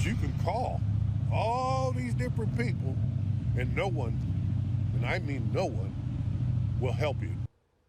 But you can call all these different people, and no one, and I mean no one, will help you.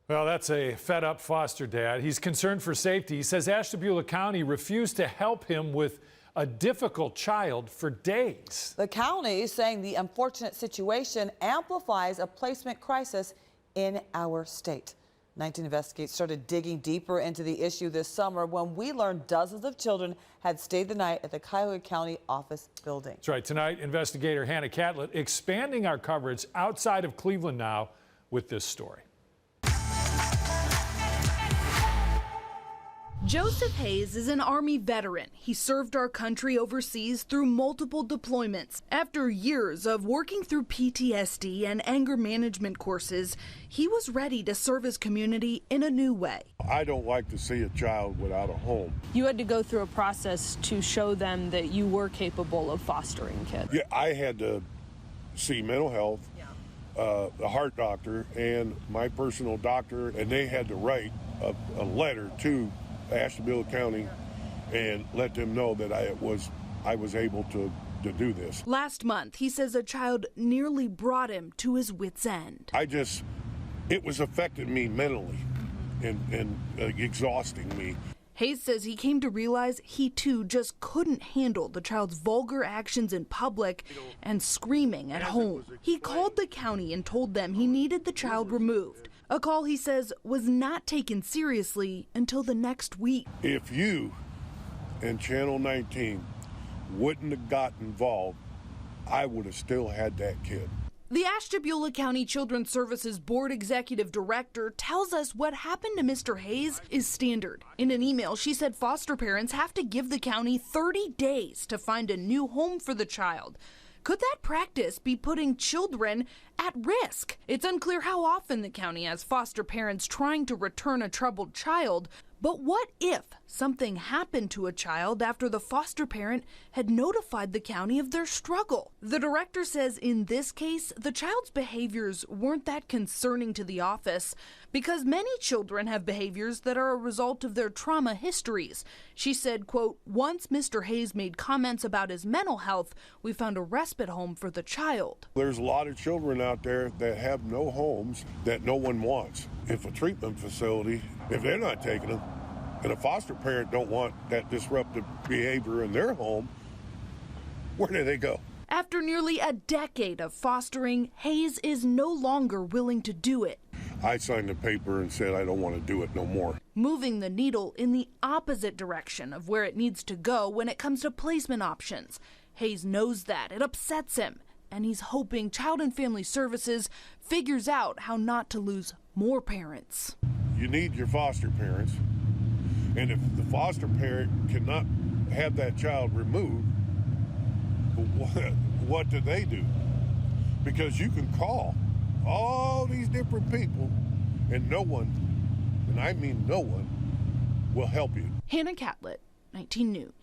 Well, that's a fed-up foster dad. He's concerned for safety. He says Ashtabula County refused to help him with a difficult child for days. The county is saying the unfortunate situation amplifies a placement crisis in our state. 19 Investigates started digging deeper into the issue this summer when we learned dozens of children had stayed the night at the Cuyahoga County office building. That's right. Tonight, investigator Hannah Catlett expanding our coverage outside of Cleveland now with this story. Joseph Hayes is an Army veteran. He served our country overseas through multiple deployments. After years of working through PTSD and anger management courses, he was ready to serve his community in a new way. I don't like to see a child without a home. You had to go through a process to show them that you were capable of fostering kids. Yeah, I had to see mental health, the heart doctor, and my personal doctor, and they had to write a letter to Ashtabula County and let them know that I was able to do this. Last month, he says a child nearly brought him to his wit's end. It was affecting me mentally and exhausting me. Hayes says he came to realize he too just couldn't handle the child's vulgar actions in public and screaming at home. He called the county and told them he needed the child removed. A call he says was not taken seriously until the next week. If you and Channel 19 wouldn't have got involved, I would have still had that kid. The Ashtabula County Children's Services Board Executive Director tells us what happened to Mr. Hayes is standard. In an email, she said foster parents have to give the county 30 days to find a new home for the child. Could that practice be putting children at risk? It's unclear how often the county has foster parents trying to return a troubled child. But what if something happened to a child after the foster parent had notified the county of their struggle? The director says in this case, the child's behaviors weren't that concerning to the office because many children have behaviors that are a result of their trauma histories. She said, quote, once Mr. Hayes made comments about his mental health, we found a respite home for the child. There's a lot of children out there that have no homes that no one wants. If a treatment facility, if they're not taking them, and a foster parent don't want that disruptive behavior in their home, where do they go? After nearly a decade of fostering, Hayes is no longer willing to do it. I signed the paper and said I don't want to do it no more. Moving the needle in the opposite direction of where it needs to go when it comes to placement options. Hayes knows that. It upsets him. And he's hoping Child and Family Services figures out how not to lose more parents. You need your foster parents. And if the foster parent cannot have that child removed, what do they do? Because you can call all these different people, and no one, and I mean no one, will help you. Hannah Catlett, 19 News.